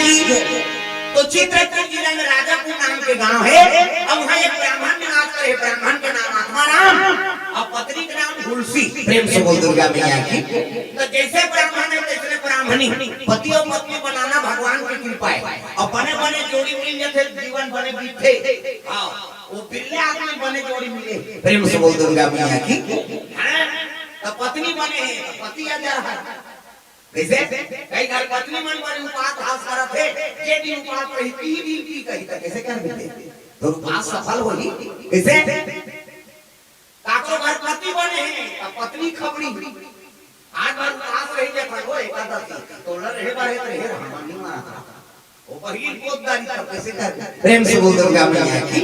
की तो चित्रकूट जिले में राजापुर नाम के गांव है और वहाँ एक ब्राह्मण निवास करे। ब्राह्मण के नाम आत्माराम और पत्नी का नाम तुलसी। प्रेम से बोल दुर्गा मैया की। तो जैसे ब्राह्मण है तैसे ब्राह्मणी पति और पत्नी बनाना भगवान की कृपा है और बने बने जोड़ी मिल जाते जीवन बने बीते। हाँ वो बिल्ले आदमी बने जोड़ी मिले। प्रेम से बोल दुर्गा मैया की। तो पत्नी बने पति आ जा रहा है कैसे कई घर पत्नी मन बने उपास हास करत है जे दिन उपास रही 3 दिन की कही त कैसे कर देते तो उपास सफल होई कैसे काको घर पति बने पत्नी खबरी आज भर उपास रही जे खड़ो एकादशी तो रहे बाहे रहे हमानी मारा वो पहिल पोतदारी तब कैसे कर प्रेम से बोल दुर्गा मैया की।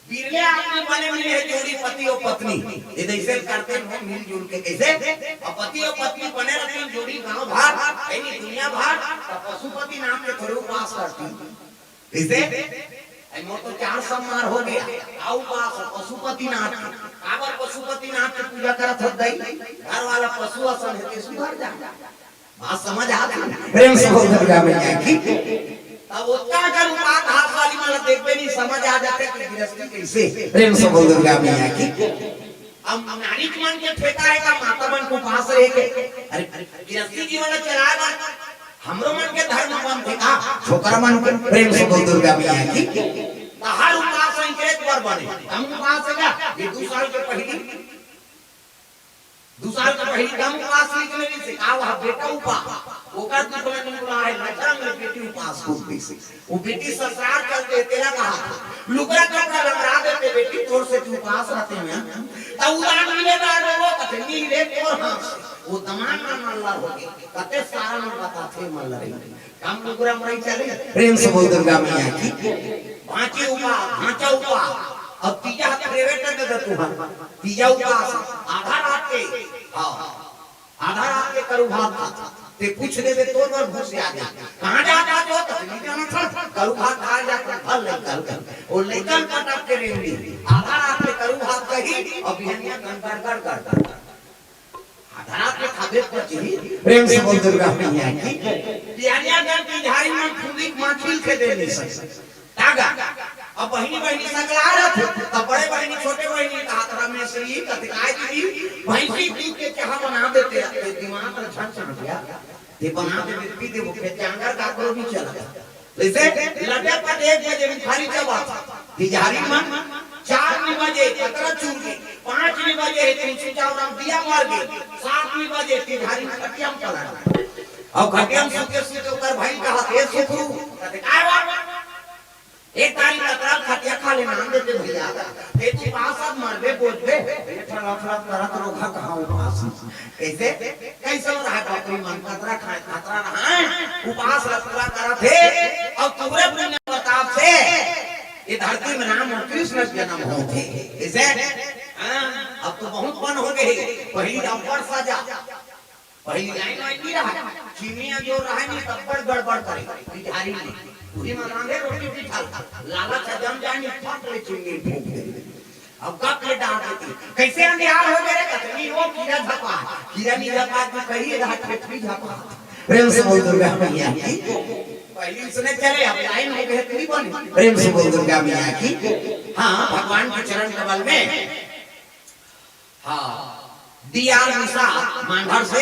बिरले आदमी बने मिले है जोड़ी पति और पत्नी ये ऐसे करते हैं मिलजुल के कैसे और पति और पत्नी बने रहते हैं जोड़ी गांव भार यानी दुनिया भार तो पशुपति नाम के थोड़े उपास करती कैसे मोर तो 4 समार हो गया आउ पास पशुपति नाथ काबर पशुपति नाथ की पूजा करत हो गई घर वाला पशु असन है सुधर जा बात समझ आती प्रेम से बोल दुर्गा मैया की। अब उसका अगर उपास हाथ वाली वाला देखते नहीं समझ आ जाते कि गृहस्थी कैसे। प्रेम से बोल दुर्गा मैया की। अब नारी मन के ठेका है का माता मन को पास रहे के अरे गृहस्थी जीवन चलाए हमरो मन के धर्म बन थे का छोकरा मन के। प्रेम से बोल दुर्गा मैया की। हर उपास एक बार बने हम उपास है ये 2 साल के पहले 2 साल के पहले हम उपास लिखने से का वह बेटा उपास ओकर दुखला निकला है लखरा में बेटी उपास होती से वो बेटी ससुराल चल दे तेरा कहा लुगरा कपड़ा लगा देते बेटी तोड़ से तू उपास रहते हैं तब उदान मिलेगा वो कतनी रे और हां वो तमाम में अल्लाह हो गए कते सारा में बताते मन रही काम लुगरा मई चले। प्रेम से बोल दुर्गा मैया की। भांची उपास भांचा उपास अब तीजा प्रेवेट दे दे तू तीजा उपास आधा रात के हां आधा रात के करू भात ते पूछ देवे तो पर घुस आ जा कहां जाता जो तकलीफ जाना था करू भात खा जा फल निकल कर और लेकर पटक के रेंदी आधा रात में करू भात कही और बिहनिया कर करता आधा रात में खाबे पची। प्रेम से बोल दुर्गा मैया की। बिहनिया गन की झाड़ी में फूली माछिल के देने से तागा अब बहनी सकला रथ तब बड़े बहनी छोटे बहनी का हाथ में से ये कतिकाय की भैंसी दूध के चाह बना देते दिमाग पर छन छन गया ये बना दे पी दे वो के चांगर का करो भी चला जैसे लटे पर 1 बजे में खाली चबा तिजारी मन 4 बजे पतरा चूर के 5 बजे तुलसी चावल दिया मार के 7 बजे तिजारी में कटियम चला और कटियम सुके ऊपर भाई का हाथ ये सुखरू कतिकाय एक तारीख का खटिया खा ले नाम देते भैया ते तू पास अब मरबे बोलबे बेटा लफड़ा करत रोगा कहां उपास कैसे कैसे रहा अपनी मन खतरा खाए खतरा रहा उपास लफड़ा करत है और पूरे पुण्य प्रताप से ये धरती में नाम कृष्ण जन्म होते कैसे अब तो बहुत बन हो गए पहली अपर सजा पहली लाइन नहीं रहा चीनिया जो रहा नहीं तब गड़बड़ करे बिहारी ने पूरी मनांगे रोटी पिठा लाला का जम जानी फट ले चुंगी फूंक दे अब कब ले डाल देती कैसे अंधियार हो गए कतनी वो कीड़ा झपा कीड़ा नहीं झपा तो कही रहा ठेठरी झपा। प्रेम से बोल दुर्गा मैया की। पहली सुने चले अब लाइन हो गए तेरी बनी। प्रेम से बोल दुर्गा मैया की। हां भगवान के चरण कमल में हां दिया निशा मांडर से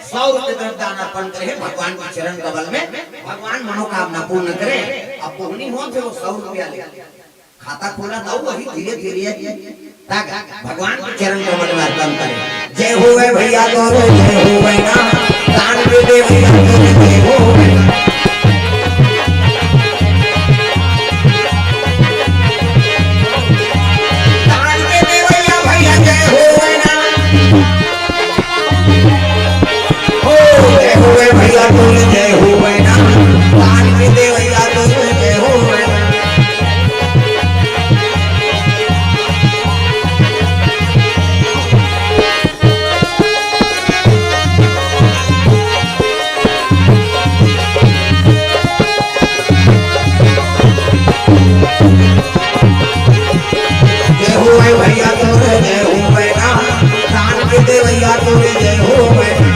100 रुपए दान अर्पण करे भगवान के चरण कमल में भगवान मनोकामना पूर्ण करे। अब पूर्णी हो तो 100 रुपया ले खाता खोला तो वही धीरे धीरे ताकि भगवान के चरण कमल में अर्पण करे। जय होवे भैया तो जय होवे ना दान दे दे भैया तो जय होवे दान दे दे भैया भैया जय होवे ना होवे भैया तो जय होवे ना दान में दे भैया तो जय होवे ना। जय होवे भैया तो जय होवे ना दान में दे भैया तो जय होवे ना।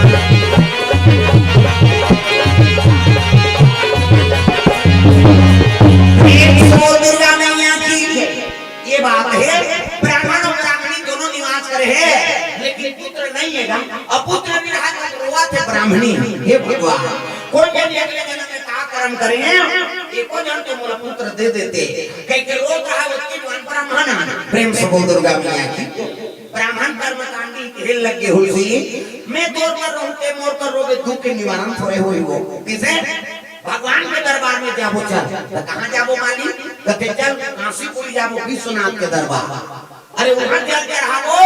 है लेकिन पुत्र नहीं है ना, अपुत्र भी रहा तो रोवा थे ब्राह्मणी। हे भगवान कोई जन अगले जन्म में का कर्म करें एको जन के मोला पुत्र दे देते, कह के रोज रहा उसके वन ब्राह्मण प्रेम से बोल दुर्गा मैया की ब्राह्मण कर्म कांडी खेल लगे हुई मैं तोर कर रोते मोर कर रोबे दुख के निवारण थोड़े होई वो किसे भगवान के दरबार में जाबो चल तो कहां जाबो माली कहते चल काशीपुरी जाबो विश्वनाथ के दरबार। अरे वहां चल के रहो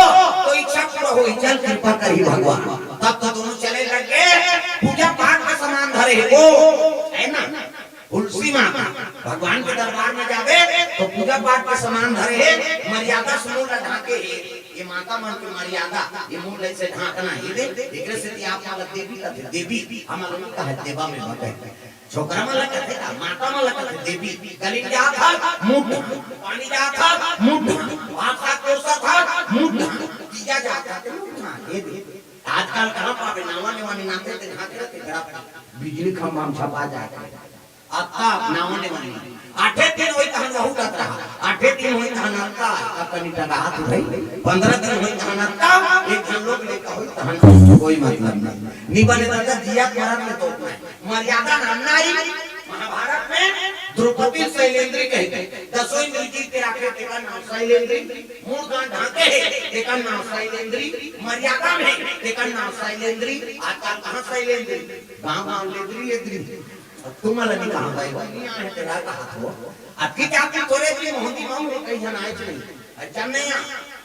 तो इच्छा पूरा होई चल कृपा करी भगवान। तब तो दोनों चले लगे पूजा पाठ का सामान धरे वो है ना तुलसी माता भगवान के दरबार में जावे तो पूजा पाठ के सामान धरे मर्यादा समूह ढाके ये माता मन की मर्यादा ये मूल से ढाकना ही दे एकरे से आप वाला देवी का देवी हमारा लोग का है देवा में बटे छोकरा वाला कहते का माता वाला कहते देवी गली जा था मुठ पानी जा था मुठ भाषा कोसा था मुठ तीजा जाता थे मुठ ये आजकल कहां पावे नावा नेवानी नाते ते ढाके रखे गड़ा बिजली खंभा में छपा जाए आता नावा नेवानी आठे दिन होई तहन बहुत रहा आठे दिन होई तहन का अपनी टका हाथ भाई 15 दिन होई तहन का एक जन लोग लेके होई तहन कोई मतलब नहीं निबने दादा जिया महाराज में तो मर्यादा नाम नहीं महाभारत में द्रौपदी शैलेंद्री कहते दसों इंद्री के राखे तेरा नाम शैलेंद्री मूल गांठ ढाके तेरा नाम शैलेंद्री मर्यादा में तेरा नाम शैलेंद्री आजकल कहां शैलेंद्री गांव लेंद्री तुम्हाला नहीं कहा भाई नहीं आए तेरा का हाथ हो आपकी क्या आपकी तोरे की मोहती मांग कहीं जन आए नहीं अच्छा नहीं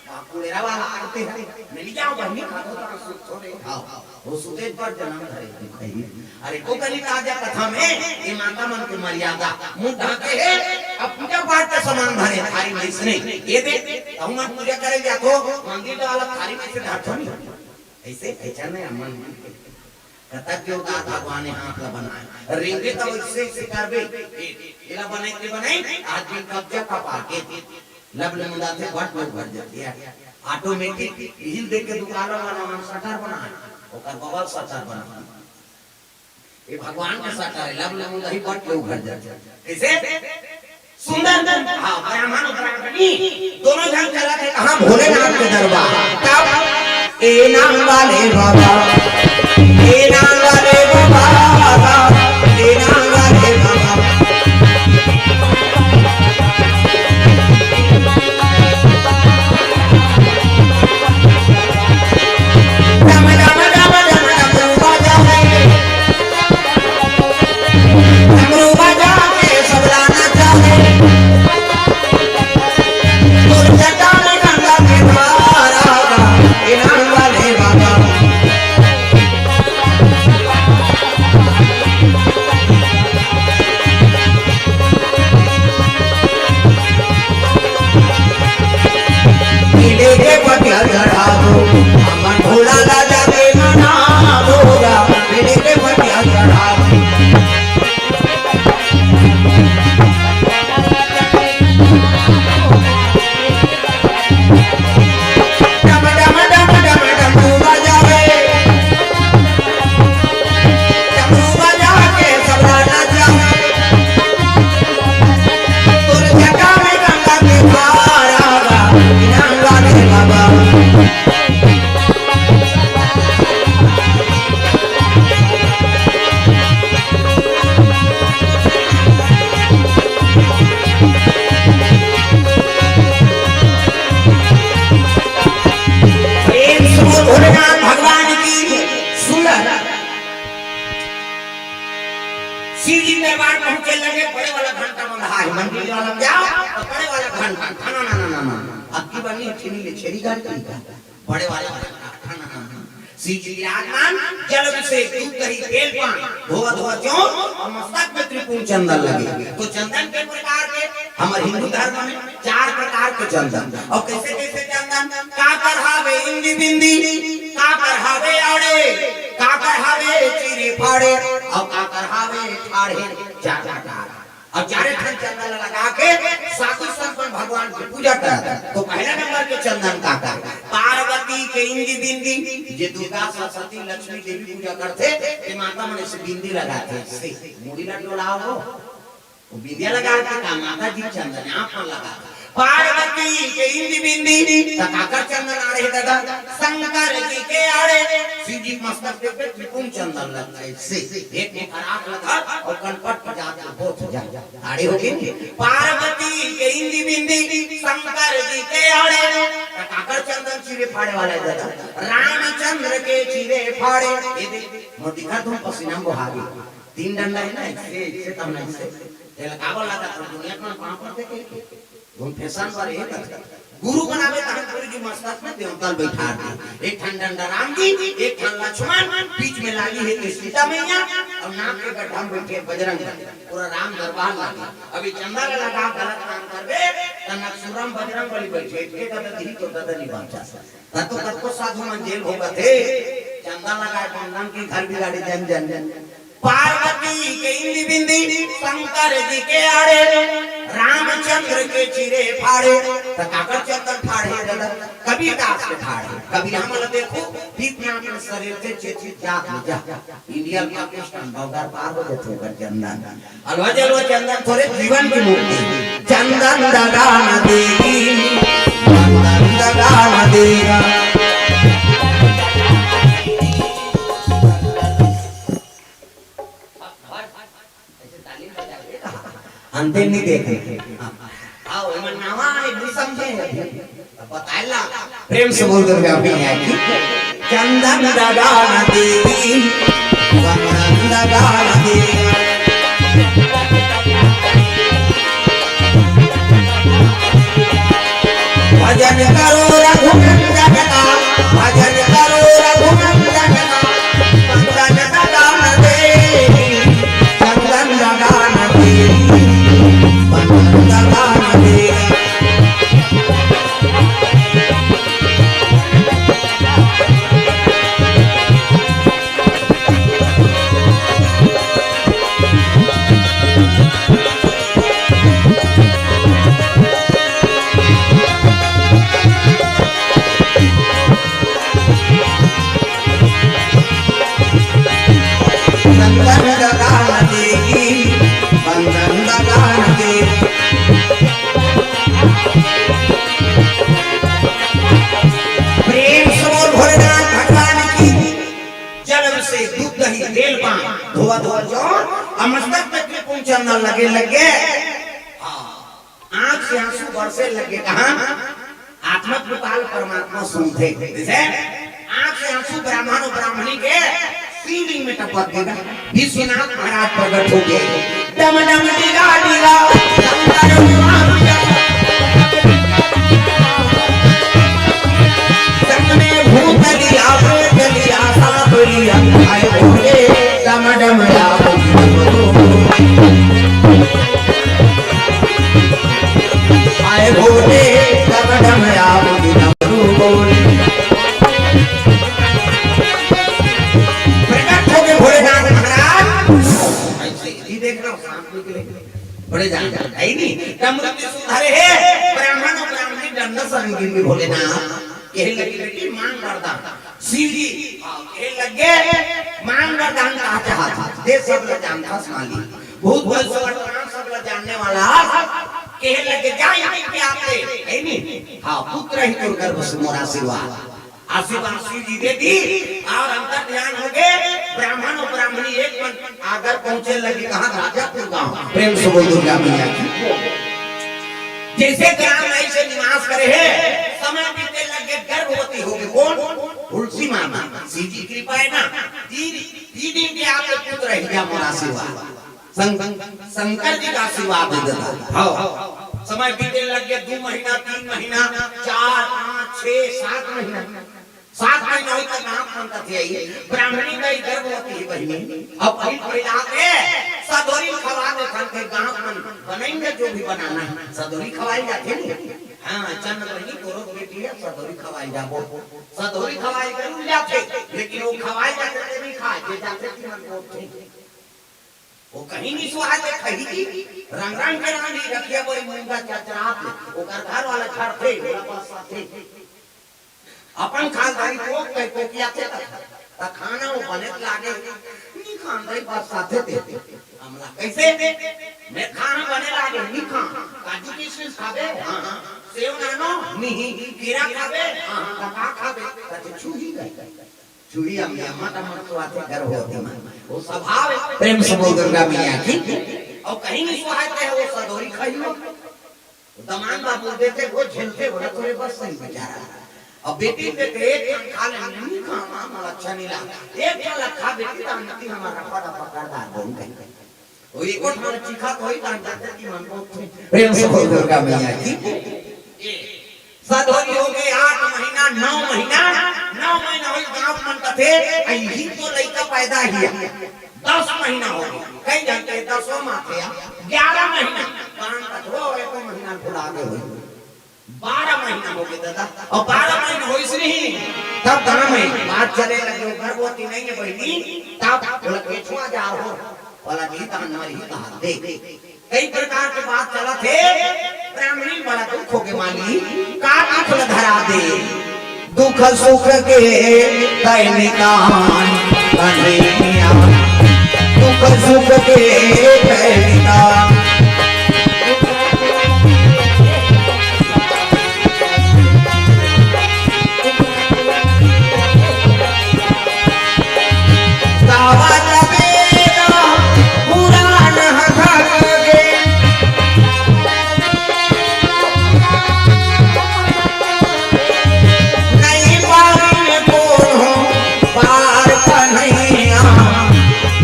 बापुड़ेरा वाला आते हैं मिल जाओ बहनी खातो तो सुख थोड़े खाओ वो सुते पर जन्म धरे खाई। अरे को कली का आजा कथा में ये माता मन की मर्यादा मुंह ढाके है अब पूजा पाठ का सामान धरे थारी में इसने ये देख हम मन पूजा करे जा तो मंदिर वाला थारी में से ढाठो नहीं ऐसे ऐसा नहीं मन कथा क्यों का भगवान ने हाथ ला बनाया रिंगे तो इससे से करबे एला बनाई के बनाई आदमी कब्जा का पाके लब मुंदा थे बट भर जाती है ऑटोमेटिक हिल दे के दुकान वाला नाम सटर बना ओकर बबल सटर बना ये भगवान का सटर है लब मुंदा ही बट के भर जाता कैसे सुंदर हां ब्राह्मण ब्राह्मणी दोनों जन चला थे कहां भोलेनाथ के दरबार तब ए नाम वाले बाबा ए नाम वाले बाबा ए नाम वाले बाबा बड़े वाला जल से दूध दही तेल पान धोआ धोआ क्यों और मस्तक में त्रिपुर चंदन लगे तो चंदन के प्रकार के हमारे हिंदू धर्म में 4 प्रकार के चंदन और कैसे कैसे चंदन का करहावे इंदी बिंदी का करहावे आड़े का करहावे चीरे फाड़े और का करहावे ठाड़े 4 प्रकार और 4 ठन चंदन लगा के साधु संपन्न भगवान की पूजा करता तो पहला नंबर के चंदन का पार्वती के इंदी बिंदी जे दुर्गा सरस्वती लक्ष्मी देवी पूजा करते ते माता मन से बिंदी लगाते से मुड़ी ला डोलाओ वो बिंदिया लगा के का माता जी चंदन आप पर लगा पार्वती के इंदी बिंदी तकाकर चंदन आड़े दादा शंकर जी के आड़े शिव जी मस्तक पे त्रिपुम चंदन लगा से एक खराब लगा और कनपट पर जाके बोथ जा आड़े हो गई पार्वती के इंदी बिंदी शंकर जी के आड़े तकाकर चंदन चिरे फाड़े वाला दादा रामचंद्र के चिरे फाड़े ये देख मैं दिखा दूं पसीना बहागी तीन डंडा है ना इससे तब नहीं से ये लगावल लगा तो दुनिया में कहां पर देखे तुम फैशन पर ये गुरु बनावे तहन गुरु जी मस्तक में देवताल बैठा दे एक ठन डंडा राम जी एक ठन लक्ष्मण बीच में लागी है सीता मैया और नाक के गड्ढा में बैठे बजरंग पूरा राम दरबार लागी अभी चंदा लगा गलत काम करबे त नक्सुरम बजरंग बली बैठे के कदा दी तो कदा नहीं बाचा ततो ततो साधु मन जेल होगा थे चंदा लगा बंधन की घर भी गाड़ी जन जन पार्वती के इंदी बिंदी शंकर जी के आड़े रामचंद्र के चिरे फाड़े तकाकर चंदन फाड़े दादा कबीर दास के फाड़े कबीर हमला देखो इतना अपने शरीर से चेची जा इंडिया पाकिस्तान बॉर्डर पार हो जाते हैं चंदन अलवा जलवा चंदन थोड़े जीवन की मूर्ति चंदन दगान देगी चंदन दगान देगा अंते नहीं देखे आओ मन नावा नहीं समझे बताइला प्रेम से बोल दुर्गा मैया की चंदन दगान देवी चंदन दगान देवी भजन करो रघुनंदन का भजन करो रघुनंदन का चंदन दगान देवी चंदन दगान देवी दगान देवी चंदन लगे लगे आंख से आंसू बरसे लगे कहां आत्मा कृपाल परमात्मा सुनते जैसे आंख से आंसू ब्राह्मण और ब्राह्मणी के शिवलिंग में टपक गया विश्वनाथ महाराज प्रकट हो गए डम डम डिगा डिगा शंकर महाराज संग में भूत लिया प्रेत लिया सांप लिया आए बोले डम डम या आए भोले डम डम आबुदी डमरू बोले प्रकट हो गए भोलेनाथ महाराज ऐसे ही देख रहा हूं सांप निकले बड़े जान है नहीं डमरू के सुधारे है ब्राह्मण और ब्राह्मणी दंड संगीत में भोलेनाथ कहे लगी बेटी मांग वरदान शिव जी कहे लगे मांग वरदान का चाहता दे सब लोग जानता माली बहुत बल से वर्तमान सब लोग जानने वाला कहे लगे जा यहां पे आते है नहीं हां पुत्र ही तो गर्भ से मोर आशीर्वाद आशीर्वाद शिव जी दे दी और अंतर ध्यान हो गए ब्राह्मण और ब्राह्मणी एक मन आगर पहुंचे लगे कहां राजापुर गांव प्रेम से बोल दुर्गा मैया की जैसे ग्राम ऐसे निवास करे है समय बीते लगे गर्भवती हो गई कौन तुलसी मामा शिव जी कृपा है ना दीदी के आपके पुत्र है क्या मोर आशीर्वाद शंकर जी का आशीर्वाद दे देता हाँ समय बीते लग गया 2 महीना 3 महीना 4 5 6 7 महीना 7 महीना होई तक आप बनता थे ब्राह्मणी का गर्भवती बहनी अब पहले आके सदोरी खवा दे खान के गांव में बनेंगे जो भी बनाना है सदोरी खवाई जाते नहीं हां चंद बहनी तोरो बेटी है सदोरी खवाई जाबो सदोरी खवाई जरूर जाते लेकिन वो खवाई जाते नहीं खाए जाते कि मन को वो कहीं नहीं सुहाते कहीं की रंग रंग के रानी रखिया बड़ी मुंगा चचरात ओकर घर वाला छाड़ते ओला पास साथे अपन खानदारी को किया थे त खाना वो बने लागे नहीं खानदारी पास साथे थे हमला कैसे मैं खाना बने लागे नहीं खा काजू किशमिश खाबे हां हां सेव नानो नहीं कीड़ा खाबे हां हां का खाबे त छुही गई छुही हम अम्मा टमर तो आते घर होती वो स्वभाव प्रेम से बोल दुर्गा मैया की और कहीं नहीं सुहाते है वो सदोरी खाइयो दमान बाबू देते वो झेलते बोला तोरे बस सही बेचारा अब बेटी पे एक खा ले नहीं खाना हमारा अच्छा नहीं लगा एक खा खा बेटी तो नहीं हमारा फटा पकड़दार बोल गई वो एक और हमारे चीखा कोई कान जाते कि मन को प्रेम से बोल दुर्गा मैया की सदोरी हो गए 8 महीना 9 महीना हो गांव मन का थे यही तो लड़का पैदा किया 10 महीना हो गया कहीं जानते 10वां माथे 11 महीना कान का थोड़ा है तो महीना बुला के हुई 12 महीना हो गए दादा और 12 महीना हो इसलिए तब गांव में बात चले लगे गर्भवती नहीं है बहनी तब बोला केचुआ जा हो वाला गीता हमारी कहा देख कई प्रकार के बात चला थे ब्राह्मणी बड़ा दुख हो के माली का दुख धरा दे दुख सुख के दैनिकान कन्हैया दुख सुख के दैनिकान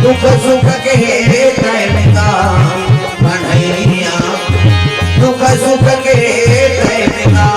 दुख सुख के दैनिका कन्हैया दुख सुख के दैनिका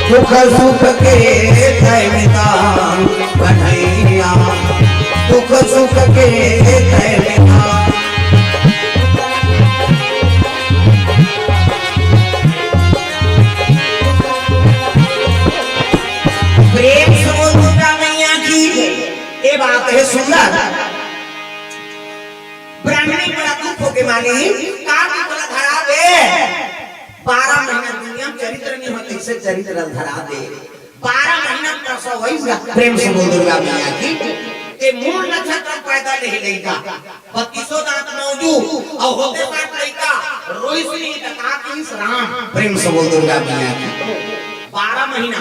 दुख सुख के दैनिका कन्हैया दुख सुख के दैनिका प्रेम से बोल दुर्गा मैया की ये बात है सुंदर ब्राह्मणी बड़ा दुख हो के मानी का बोला धरा दे 12 महीना दुनिया में चरित्र नहीं होते इसे चरित्र धरा दे 12 महीना प्रसव हुई प्रेम से बोल दुर्गा मैया की ये मूल नक्षत्र पैदा नहीं लेगा 32 दांत मौजूद और होते साथ लड़का रोहिणी तथा किस राम प्रेम से बोल दुर्गा मैया की 12 महीना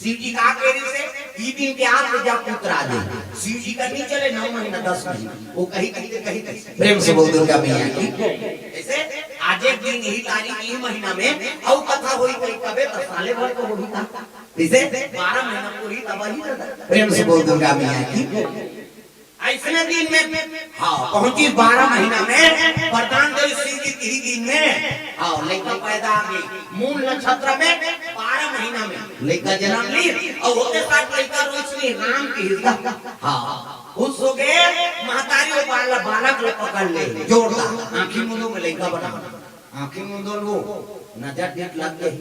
शिव जी का केरी से ई दिन के आग में जा पुत्र आ दे शिव जी का नहीं चले 9 महीना 10 महीना वो कहीं प्रेम से बोल दुर्गा मैया की ऐसे आज एक दिन यही तारीख यही महीना में और कथा हुई कोई कबे तो साले भर को होगी था इसे 12 महीना पूरी तबाही प्रेम से बोल दुर्गा मैया की ऐसे दिन में हाँ पहुंची 12 महीना में वरदान देवी शिव जी की दिन में हाँ लड़का पैदा आ गई मूल नक्षत्र में 12 महीना में लड़का जन्म ली और होते साथ लड़का रोशनी राम की हिस्सा हाँ खुश हो गए महतारी और बालक लोग पकड़ ले जोरदार आंखी मुंडों में लड़का बना आंखी मुंडों वो नजर देख लग गई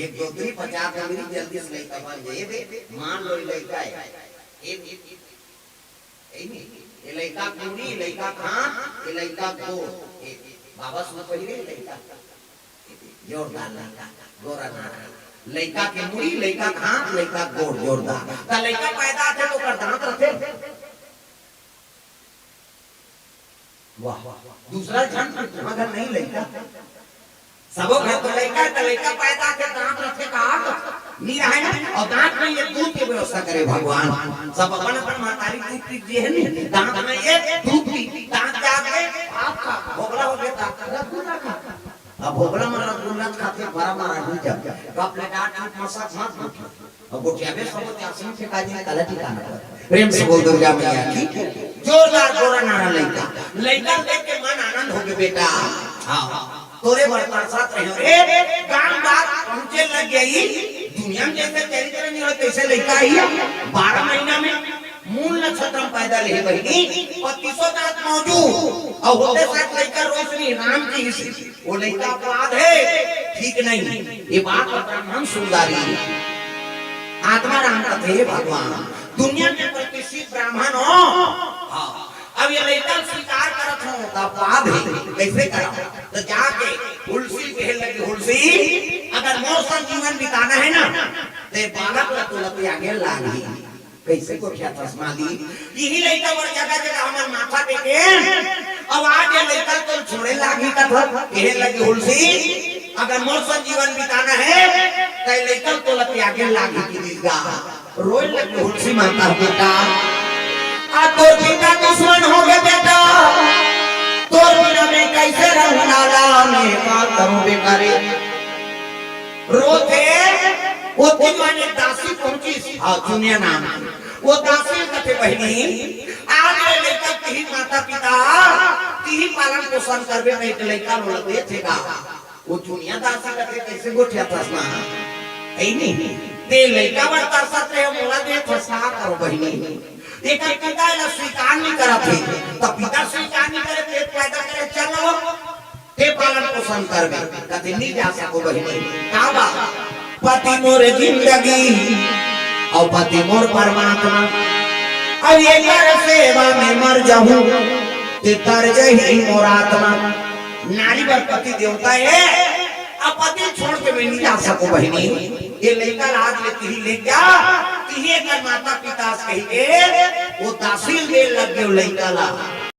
1 2 3 50 मेरी जल्दी से लड़का बन जाए मान लो लड़का है ये लड़का पूरी लड़का खां ये लड़का को बाबा सुन पहले लड़का जोरदार लड़का गोरा नारा लड़का के मुड़ी लड़का खां लड़का गोर जोरदार ता लड़का पैदा थे तो कर दांत रखे वाह दूसरा जन्म अगर नहीं लड़का सबो घर तो लड़का पैदा के दांत रखे कहा नहीं रहे ना और दांत में ये दूध की व्यवस्था करे भगवान सब अपन अपन महतारी दूध पीती है नहीं दांत में ये दूध पी दांत जाके आपका भोगला हो गया रसगुल्ला खा अब भोगला में रसगुल्ला खाते बड़ा मारा नहीं जब कप ले डांट मत मसाज मत अब गोटिया में सब त्यासी से काजी काला ठिकाना प्रेम से बोल दुर्गा मैया की जोरदार गोरा नारा लड़का देख के मन आनंद हो गया बेटा हां तोरे बर्तान साथ रहे रे काम बात पहुंचे लग गई दुनिया में जैसे चरित्र नहीं होते ऐसे लड़का ही 12 महीना में मूल नक्षत्र पैदा ले बहनी 2500 रात मौजूद और होते साथ लेकर रोशनी नाम की वो लड़का अपराध है ठीक नहीं। ये बात ब्राह्मण सुंदरी आत्मा राम का थे भगवान दुनिया में प्रतिष्ठित ब्राह्मण हो। हाँ अब ये लड़का स्वीकार करत हो तो अपराध है कैसे करा तो जाके तुलसी कहे लगे तुलसी अगर मोर संग जीवन बिताना है ना ते बालक ला तुलसी आगे लागी कैसे को क्या तस्मा दी यही लड़का और जगह जगह हमर माथा टेके अब आज ये लड़का तो छोड़े लागी का था कहे लगे तुलसी अगर मोर संग जीवन बिताना है तो लड़का तुलसी आगे लागी की दिगा रोए लगे तुलसी माता बेटा आ तोर पिता दुश्मन हो गए बेटा तोर बिना मैं कैसे रहूं नाला में का करूं बेचारे रोते वो दीवाने दासी पहुंची हां दुनिया नाम वो दासी कथे बहनी आज ये लड़का की माता पिता की पालन पोषण करबे नहीं तो लड़का बोलते थेगा वो दुनिया दासी कथे कैसे गोठिया फसना है नहीं ते लड़का बड़ता सत्रे मोला दे फसा करो बहनी एक पिता ला स्वीकार नहीं करा थे तो पिता स्वीकार नहीं करे पेट पैदा करे चलो ते पालन पोषण करबे कभी नहीं जा सको बहनी का बा पति मोर जिंदगी और पति मोर परमात्मा अब ये कर सेवा में मर जाऊं ते तर जही मोर आत्मा नारी पर पति देवता है अब पति छोड़ के मैं नहीं जा सको बहनी ये लड़का आज लेती ही ले जा तिहे कर माता पिता कही के वो तहसील दे लग गयो लड़का ला